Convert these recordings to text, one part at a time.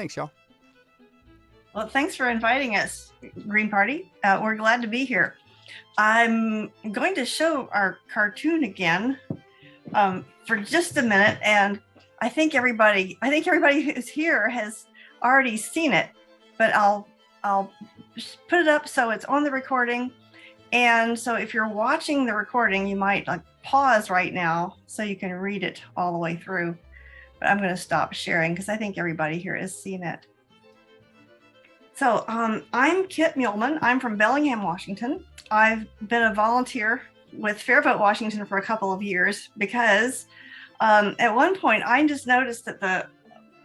Thanks, y'all. Well, thanks for inviting us, Green Party. We're glad to be here. I'm going to show our cartoon again for just a minute, and I think everybody who's here has already seen it, but I'll put it up so it's on the recording. And so if you're watching the recording, you might pause right now so you can read it all the way through. But I'm going to stop sharing because I think everybody here has seen it. So I'm Kit Muehlman. I'm from Bellingham, Washington. I've been a volunteer with FairVote Washington for a couple of years because at one point I just noticed that the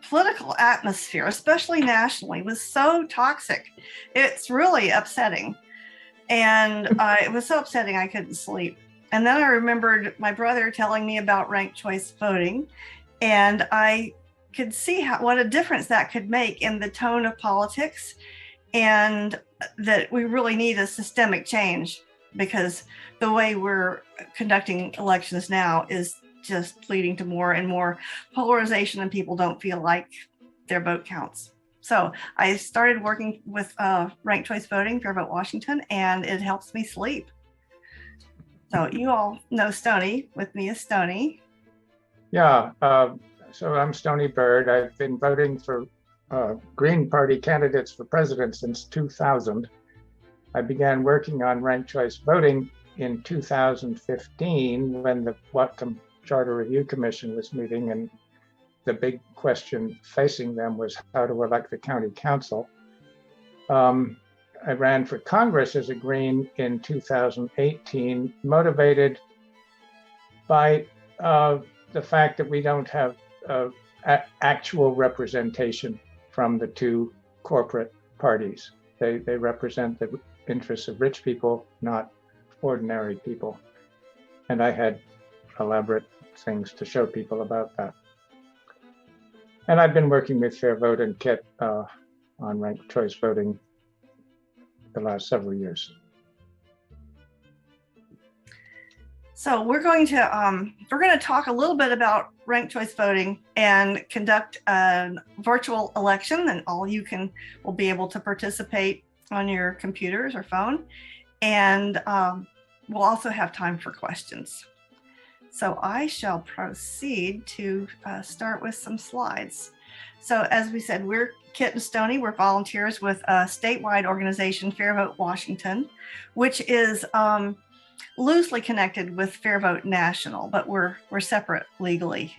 political atmosphere, especially nationally, was so toxic. It's really upsetting. And it was so upsetting I couldn't sleep. And then I remembered my brother telling me about ranked choice voting, and I could see what a difference that could make in the tone of politics, and that we really need a systemic change because the way we're conducting elections now is just leading to more and more polarization, and people don't feel like their vote counts. So I started working with ranked choice voting, FairVote Washington, and it helps me sleep. So you all know Stony. With me is Stony. Yeah, so I'm Stony Bird. I've been voting for Green Party candidates for president since 2000. I began working on ranked choice voting in 2015 when the Whatcom Charter Review Commission was meeting, and the big question facing them was how to elect the county council. I ran for Congress as a Green in 2018, motivated by the fact that we don't have actual representation from the two corporate parties. They represent the interests of rich people, not ordinary people. And I had elaborate things to show people about that. And I've been working with FairVote and Kit on ranked choice voting the last several years. So we're going to talk a little bit about ranked choice voting and conduct a virtual election, and all you will be able to participate on your computers or phone. And we'll also have time for questions. So I shall proceed to start with some slides. So as we said, we're Kit and Stony. We're volunteers with a statewide organization, FairVote Washington, which is loosely connected with FairVote National, but we're separate legally.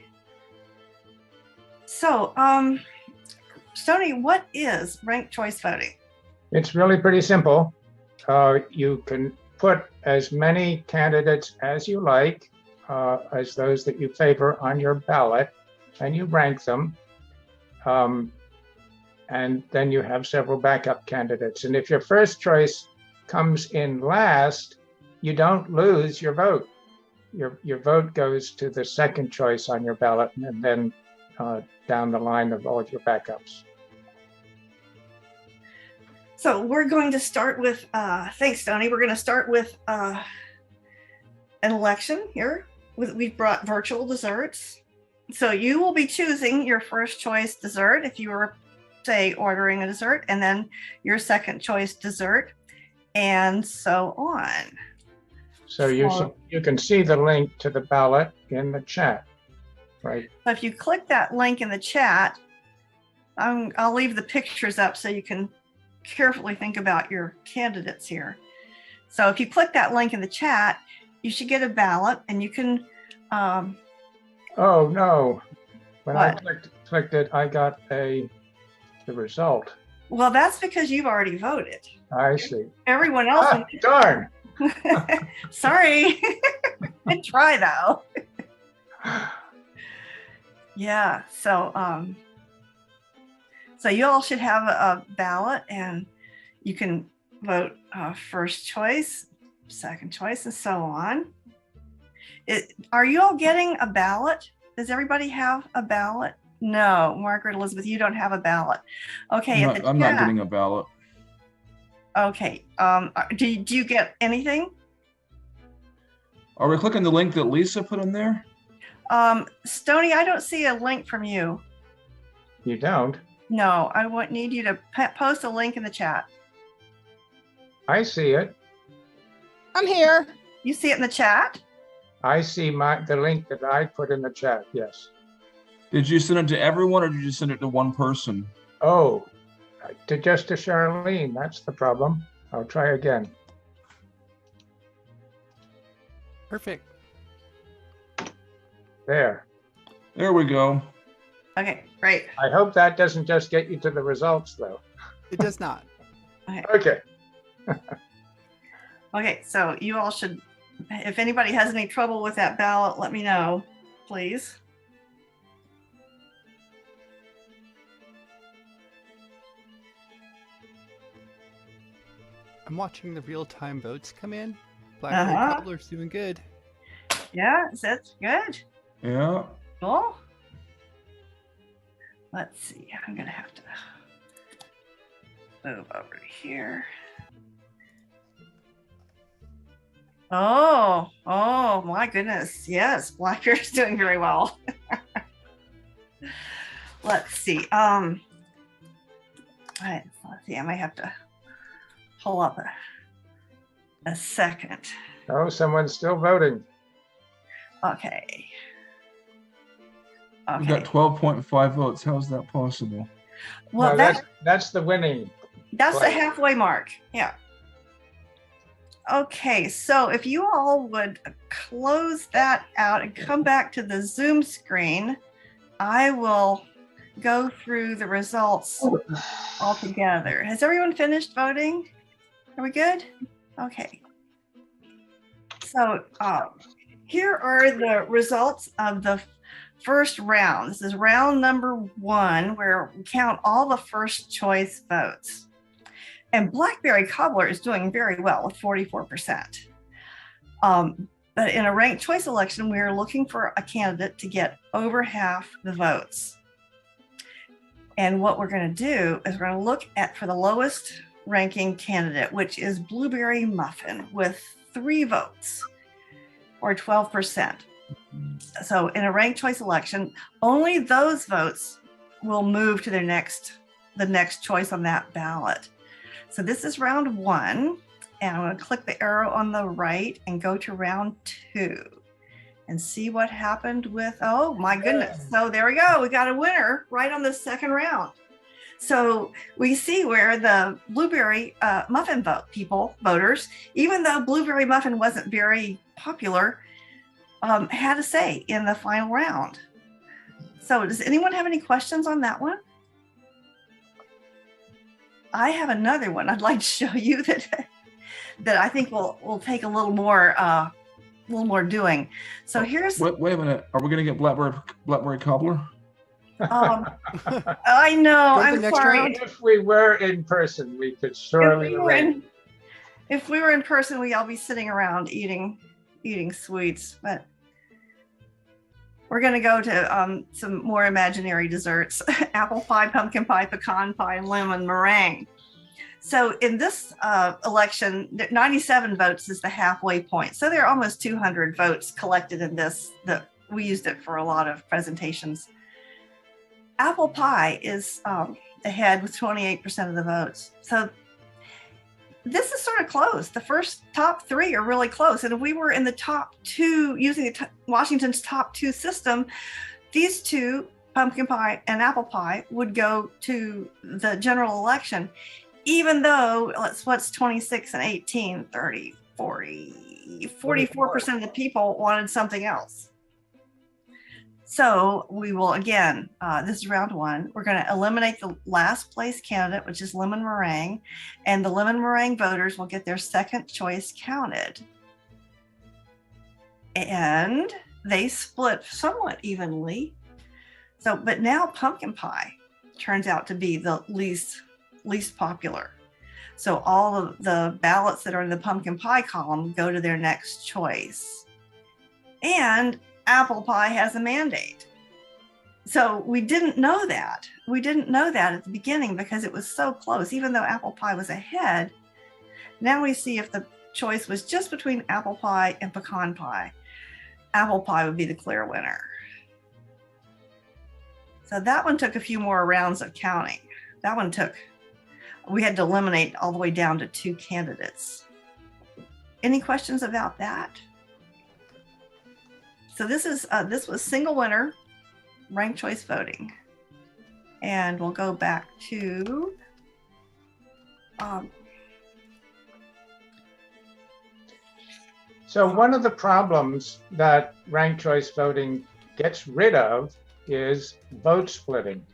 So Stony, what is ranked choice voting? It's really pretty simple. You can put as many candidates as you like, as those that you favor on your ballot, and you rank them. And then you have several backup candidates. And if your first choice comes in last, you don't lose your vote. Your vote goes to the second choice on your ballot, and then down the line of all of your backups. So we're going to start with, thanks, Tony. We're going to start with an election here. We've brought virtual desserts. So you will be choosing your first choice dessert if you were, say, ordering a dessert, and then your second choice dessert, and so on. So you can see the link to the ballot in the chat, right? So if you click that link in the chat, I'll leave the pictures up so you can carefully think about your candidates here. So if you click that link in the chat, you should get a ballot, and you can. Oh no! When what? I clicked it, I got the result. Well, that's because you've already voted. I see. Everyone else. Darn. Sorry. Good try though. Yeah. So so you all should have a ballot, and you can vote first choice, second choice, and so on. Are you all getting a ballot? Does everybody have a ballot? No, Margaret Elizabeth, you don't have a ballot. Okay. I'm not getting a ballot. Okay. Do you get anything? Are we clicking the link that Lisa put in there? Stony, I don't see a link from you. You don't? No, I need you to post a link in the chat. I see it. I'm here. You see it in the chat? I see the link that I put in the chat, yes. Did you send it to everyone or did you send it to one person? Oh, just to Charlene, that's the problem. I'll try again. Perfect. There. There we go. Okay, great. I hope that doesn't just get you to the results, though. It does not. Okay. Okay, so you all should, if anybody has any trouble with that ballot, let me know, please. I'm watching the real-time votes come in. Blackberry Cobbler's doing good. Yeah, that's good. Yeah. Cool. Let's see. I'm gonna have to move over here. Oh my goodness. Yes, Blackbeard's doing very well. Let's see. Let's see. I might have to pull up a second. Oh, someone's still voting. Okay. We got 12.5 votes. How's that possible? Well, No, that's the winning. that's the halfway mark. Yeah. Okay, so if you all would close that out and come back to the Zoom screen, I will go through the results all together. Has everyone finished voting? Are we good? Okay. So here are the results of the first round. This is round number 1, where we count all the first choice votes. And Blackberry Cobbler is doing very well with 44%. But in a ranked choice election, we are looking for a candidate to get over half the votes. And what we're going to do is we're going to look at for the lowest ranking candidate, which is Blueberry Muffin with 3 votes or 12%. So in a ranked choice election, only those votes will move to the next choice on that ballot. So this is round 1, and I'm going to click the arrow on the right and go to round 2 and see what happened with, oh my goodness. So there we go. We got a winner right on the second round. So we see where the Blueberry Muffin voters, even though Blueberry Muffin wasn't very popular, had a say in the final round. So does anyone have any questions on that one? I have another one I'd like to show you that I think will take a little more doing. So here's. Wait a minute. Are we going to get Blackberry Cobbler? I know. I'm sorry. If we were in person, we could surely. If we were in person, we'd all be sitting around eating sweets. But we're going to go to some more imaginary desserts: apple pie, pumpkin pie, pecan pie, and lemon meringue. So in this election, 97 votes is the halfway point. So there are almost 200 votes collected in this. We used it for a lot of presentations. Apple pie is ahead with 28% of the votes. So this is sort of close. The first top 3 are really close. And if we were in the top 2 using Washington's top 2 system, these 2, pumpkin pie and apple pie, would go to the general election, even though what's 26 and 18, 30, 40, 44% of the people wanted something else. So we will, again, this is round 1. We're going to eliminate the last place candidate, which is lemon meringue, and the lemon meringue voters will get their second choice counted. And they split somewhat evenly. So, but now pumpkin pie turns out to be the least popular. So all of the ballots that are in the pumpkin pie column go to their next choice. And apple pie has a mandate. So we didn't know that. We didn't know that at the beginning because it was so close, even though apple pie was ahead. Now we see if the choice was just between apple pie and pecan pie, apple pie would be the clear winner. So that one took a few more rounds of counting. That one we had to eliminate all the way down to 2 candidates. Any questions about that? So this was single winner, ranked choice voting. And we'll go back to so one of the problems that ranked choice voting gets rid of is vote splitting.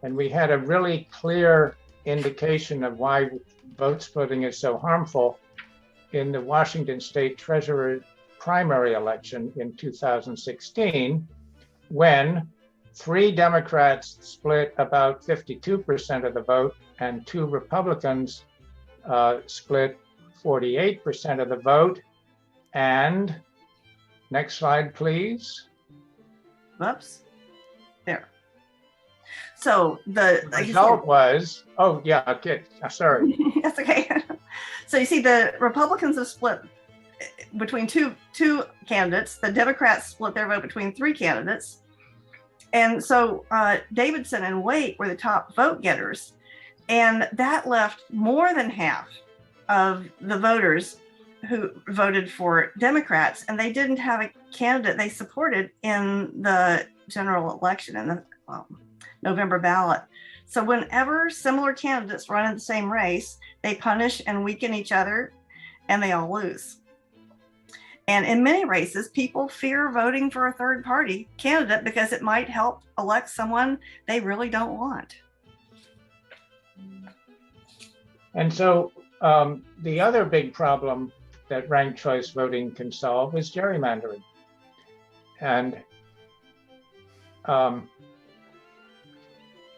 And we had a really clear indication of why vote splitting is so harmful in the Washington State Treasurer primary election in 2016, when 3 Democrats split about 52% of the vote and 2 Republicans split 48% of the vote. And next slide, please. Whoops. There. So the result was, oh yeah, okay, sorry. That's okay. So you see the Republicans have split between two candidates. The Democrats split their vote between 3 candidates. And so Davidson and Waite were the top vote getters. And that left more than half of the voters who voted for Democrats, and they didn't have a candidate they supported in the general election, in the November ballot. So whenever similar candidates run in the same race, they punish and weaken each other, and they all lose. And in many races, people fear voting for a third party candidate because it might help elect someone they really don't want. And so the other big problem that ranked choice voting can solve is gerrymandering. And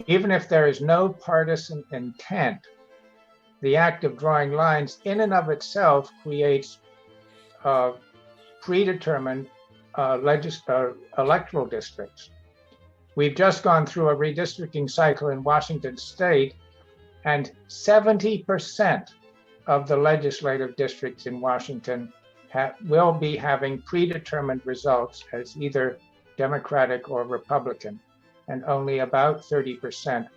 even if there is no partisan intent, the act of drawing lines in and of itself creates predetermined electoral districts. We've just gone through a redistricting cycle in Washington State, and 70% of the legislative districts in Washington will be having predetermined results as either Democratic or Republican, and only about 30%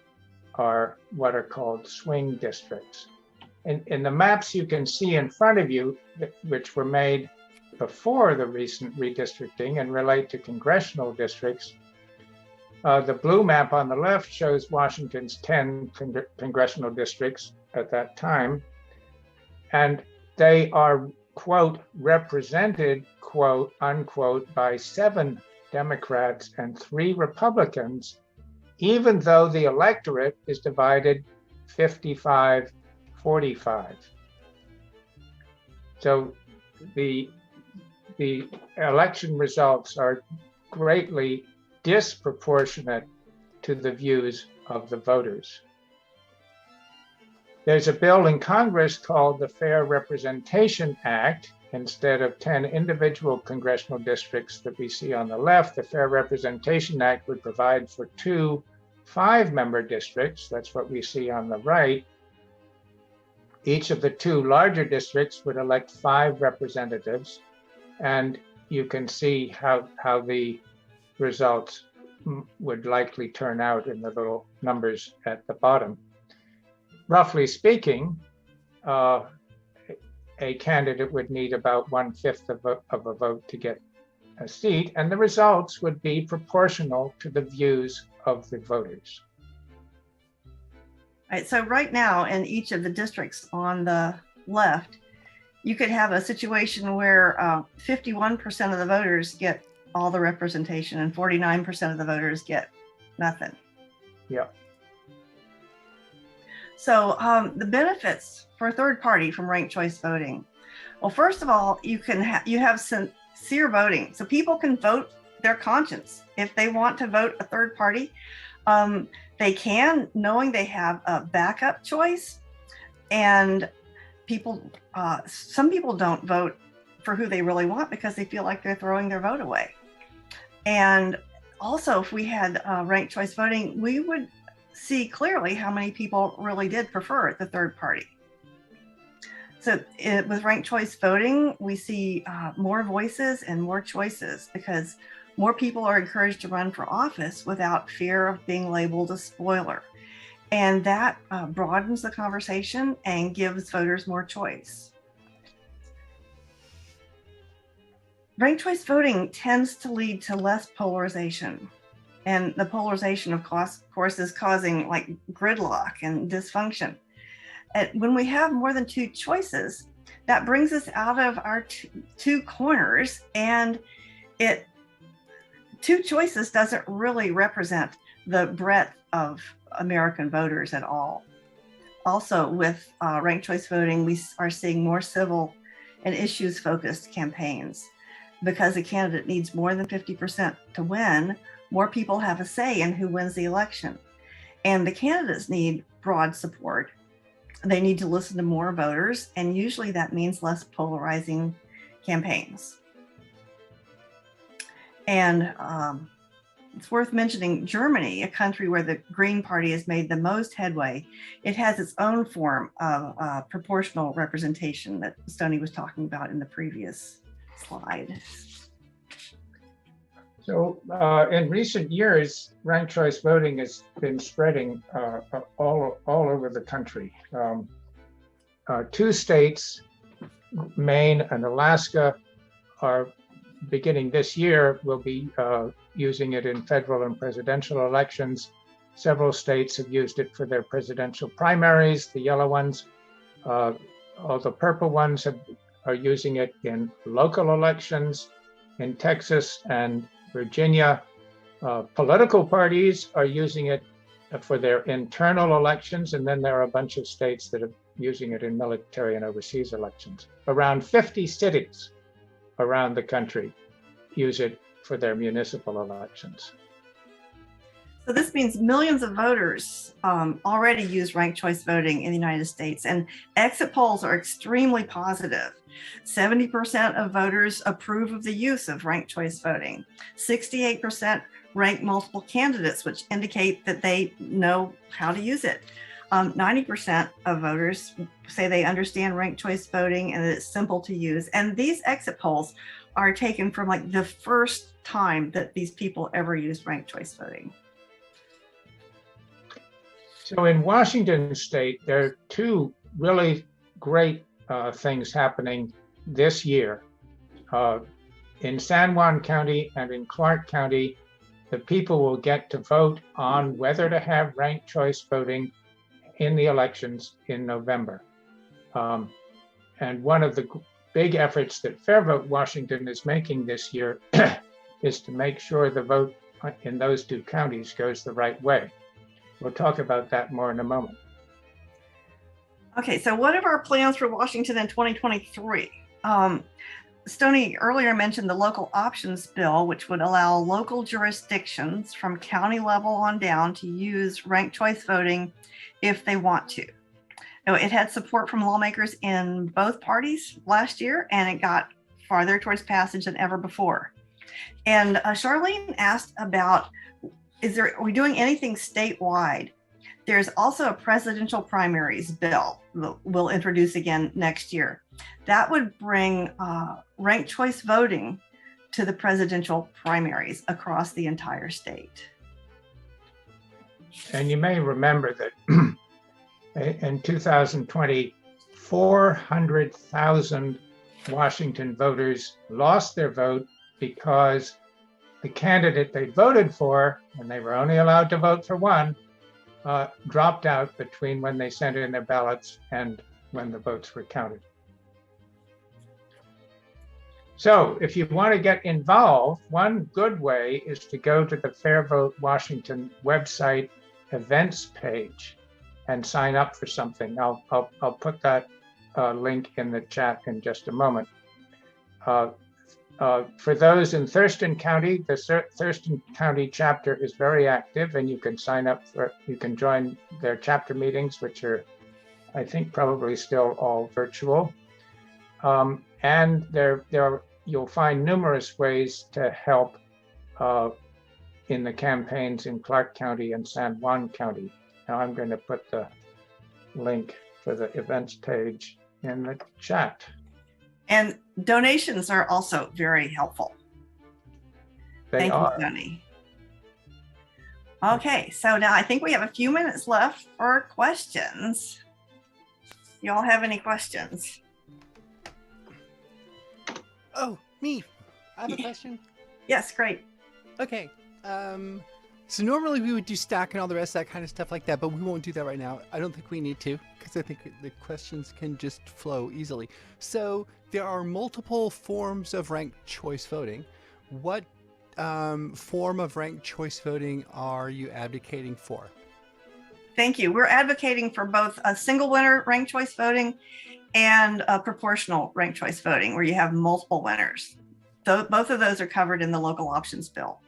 are what are called swing districts. In the maps you can see in front of you, which were made before the recent redistricting and relate to congressional districts, the blue map on the left shows Washington's 10 congressional districts at that time. And they are, quote, represented, quote, unquote, by 7 Democrats and 3 Republicans, even though the electorate is divided 55-45. So the election results are greatly disproportionate to the views of the voters. There's a bill in Congress called the Fair Representation Act. Instead of 10 individual congressional districts that we see on the left, the Fair Representation Act would provide for 2 5-member districts. That's what we see on the right. Each of the 2 larger districts would elect 5 representatives. And you can see how the results would likely turn out in the little numbers at the bottom. Roughly speaking, a candidate would need about 1/5 of a vote to get a seat, and the results would be proportional to the views of the voters. All right, so right now in each of the districts on the left, you could have a situation where 51% of the voters get all the representation and 49% of the voters get nothing. Yeah. So the benefits for a third party from ranked choice voting. Well, first of all, you have sincere voting. So people can vote their conscience. If they want to vote a third party, they can, knowing they have a backup choice. And some people don't vote for who they really want because they feel like they're throwing their vote away. And also, if we had ranked choice voting, we would see clearly how many people really did prefer the third party. So with ranked choice voting, we see more voices and more choices because More people are encouraged to run for office without fear of being labeled a spoiler. And that broadens the conversation and gives voters more choice. Ranked choice voting tends to lead to less polarization. And the polarization, of course, is causing like gridlock and dysfunction. And when we have more than two choices, that brings us out of our two corners, and two choices doesn't really represent the breadth of American voters at all. Also, with ranked choice voting, we are seeing more civil and issues-focused campaigns. Because a candidate needs more than 50% to win, more people have a say in who wins the election. And the candidates need broad support. They need to listen to more voters, and usually that means less polarizing campaigns. And it's worth mentioning Germany, a country where the Green Party has made the most headway. It has its own form of proportional representation that Stoney was talking about in the previous slide. So in recent years, ranked choice voting has been spreading all over the country. Two states, Maine and Alaska, are beginning this year will be using it in federal and presidential elections. Several states have used it for their presidential primaries, the yellow ones. All the purple ones are using it in local elections. In Texas and Virginia, political parties are using it for their internal elections, and then there are a bunch of states that are using it in military and overseas elections. Around 50 cities around the country use it for their municipal elections. So this means millions of voters already use ranked choice voting in the United States, and exit polls are extremely positive. 70% of voters approve of the use of ranked choice voting. 68% rank multiple candidates, which indicate that they know how to use it. 90% of voters say they understand ranked choice voting and that it's simple to use. And these exit polls are taken from like the first time that these people ever used ranked choice voting. So in Washington state, there are two really great things happening this year. In San Juan County and in Clark County, the people will get to vote on whether to have ranked choice voting in the elections in November. And one of the big efforts that FairVote Washington is making this year is to make sure the vote in those two counties goes the right way. We'll talk about that more in a moment. Okay, so what are our plans for Washington in 2023? Stoney earlier mentioned the local options bill, which would allow local jurisdictions from county level on down to use ranked choice voting if they want to. Now, it had support from lawmakers in both parties last year, and it got farther towards passage than ever before. And Charlene asked about, are we doing anything statewide? There's also a presidential primaries bill that we'll introduce again next year. That would bring ranked choice voting to the presidential primaries across the entire state. And you may remember that in 2020, 400,000 Washington voters lost their vote because the candidate they voted for, and they were only allowed to vote for one, dropped out between when they sent in their ballots and when the votes were counted. So if you want to get involved, one good way is to go to the FairVote Washington website events page and sign up for something. I'll put that link in the chat in just a moment. For those in Thurston County, the Thurston County chapter is very active, and you can sign up you can join their chapter meetings, which are, I think, probably still all virtual. And you'll find numerous ways to help in the campaigns in Clark County and San Juan County. Now I'm going to put the link for the events page in the chat. And donations are also very helpful. They Thank are. you, Tony. Okay, so now I think we have a few minutes left for questions. You all have any questions? Oh, me. I have a question. Yes, great. Okay. So normally we would do stack and all the rest of that kind of stuff like that, but we won't do that right now. I don't think we need to, because I think the questions can just flow easily. So there are multiple forms of ranked choice voting. What form of ranked choice voting are you advocating for? Thank you. We're advocating for both a single winner ranked choice voting and a proportional ranked choice voting, where you have multiple winners. So both of those are covered in the local options bill.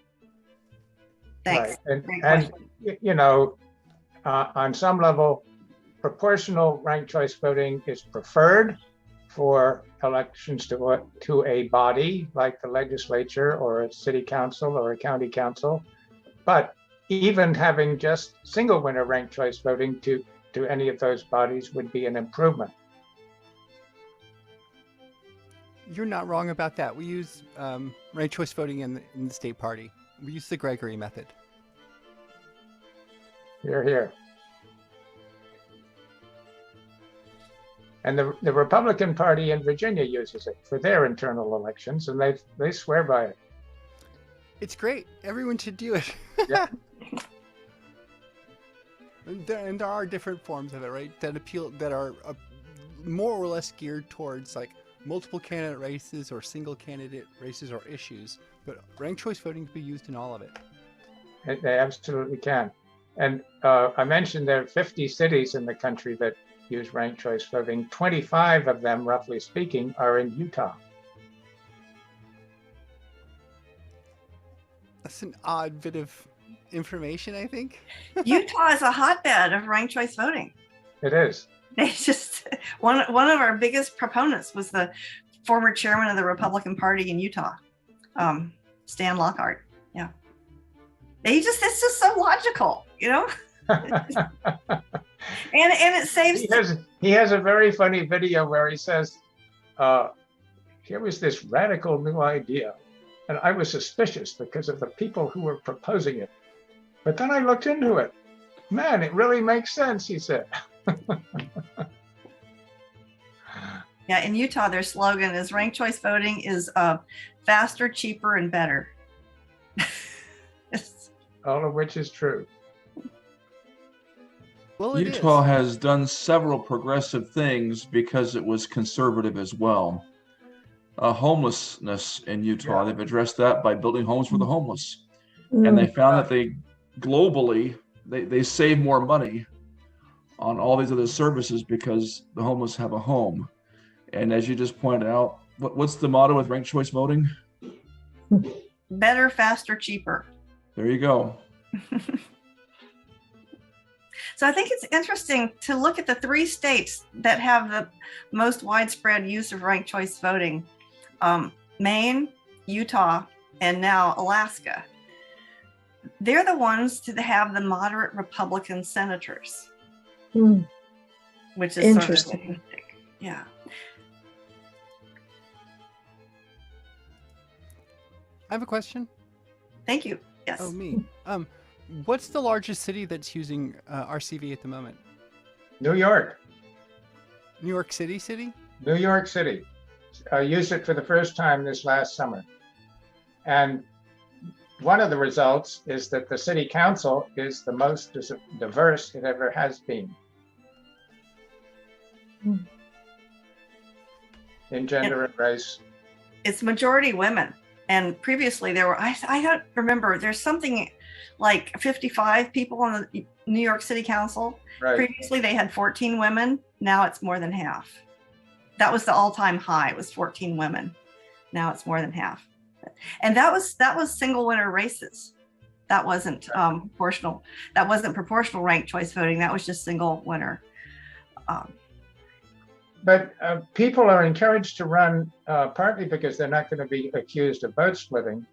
Thanks. Right. Great And question. you know, on some level, proportional ranked choice voting is preferred for elections to a body like the legislature or a city council or a county council. But even having just single winner ranked choice voting to any of those bodies would be an improvement. You're not wrong about that. We use ranked choice voting in the state party. We use the Gregory method. Here, here. And the Republican Party in Virginia uses it for their internal elections, and they swear by it. It's great. Everyone should do it. Yeah. And there are different forms of it, right? That are more or less geared towards like multiple candidate races or single candidate races or issues. But ranked choice voting can be used in all of it. They absolutely can. And I mentioned there are 50 cities in the country that use ranked choice voting. 25 of them, roughly speaking, are in Utah. That's an odd bit of information, I think. Utah is a hotbed of ranked choice voting. It is. They just one of our biggest proponents was the former chairman of the Republican Party in Utah, Stan Lockhart. Yeah, it's just so logical, you know. and it saves. He has a very funny video where he says, "Here was this radical new idea, and I was suspicious because of the people who were proposing it. But then I looked into it. Man, it really makes sense," he said. Yeah, in Utah, their slogan is ranked choice voting is faster, cheaper, and better. All of which is true. Well, Utah has done several progressive things because it was conservative as well. Homelessness in Utah, they've addressed that by building homes for the homeless. And they found that they globally, they save more money on all these other services because the homeless have a home. And as you just pointed out, what's the motto with ranked choice voting? Better, faster, cheaper. There you go. So I think it's interesting to look at the 3 states that have the most widespread use of ranked choice voting: Maine, Utah, and now Alaska. They're the ones to have the moderate Republican senators, which is interesting. Sort of, yeah. I have a question. Thank you. Yes. Oh, me. What's the largest city that's using RCV at the moment? New York. New York City? New York City used it for the first time this last summer. And one of the results is that the city council is the most diverse it ever has been in gender and race. It's majority women. And previously there were, I don't remember, there's something like 55 people on the New York City Council. Right. Previously they had 14 women. Now it's more than half. That was the all-time high. It was 14 women. Now it's more than half. And that was single winner races. That wasn't proportional. That wasn't proportional ranked choice voting. That was just single winner. But people are encouraged to run partly because they're not going to be accused of vote splitting,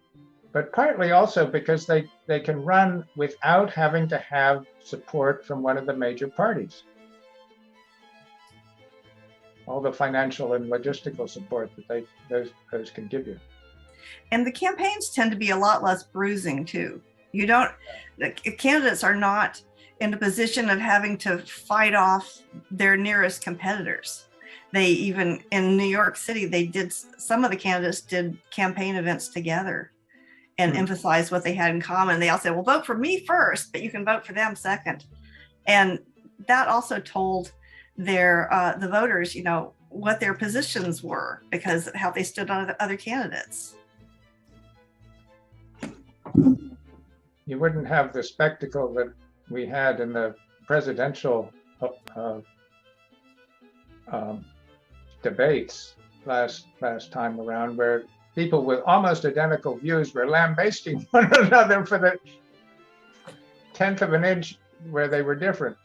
but partly also because they can run without having to have support from one of the major parties. All the financial and logistical support that those can give you. And the campaigns tend to be a lot less bruising too. The candidates are not in a position of having to fight off their nearest competitors. They even, in New York City, some of the candidates did campaign events together and emphasized what they had in common. They all said, well, vote for me first, but you can vote for them second. And that also told the voters, what their positions were because of how they stood on the other candidates. You wouldn't have the spectacle that we had in the presidential debates last time around, where people with almost identical views were lambasting one another for the 10th of an inch where they were different.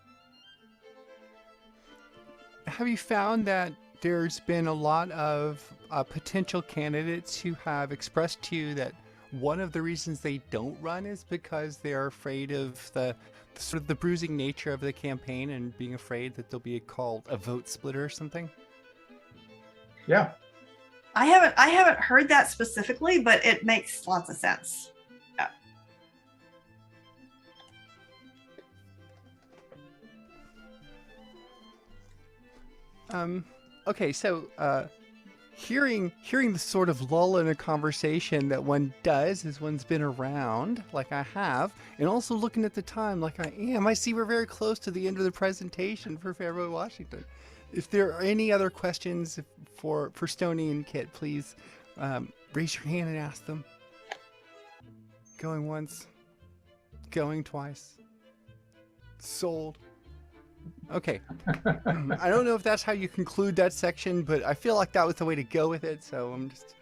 Have you found that there's been a lot of potential candidates who have expressed to you that one of the reasons they don't run is because they're afraid of the sort of the bruising nature of the campaign and being afraid that there'll be called a vote splitter or something? Yeah. I haven't heard that specifically, but it makes lots of sense. Okay, so hearing the sort of lull in a conversation that one does as one's been around, like I have, and also looking at the time like I am, I see we're very close to the end of the presentation for FairVote Washington. If there are any other questions for Stony and Kit, please raise your hand and ask them. Going once, going twice. Sold. Okay. I don't know if that's how you conclude that section, but I feel like that was the way to go with it, so I'm just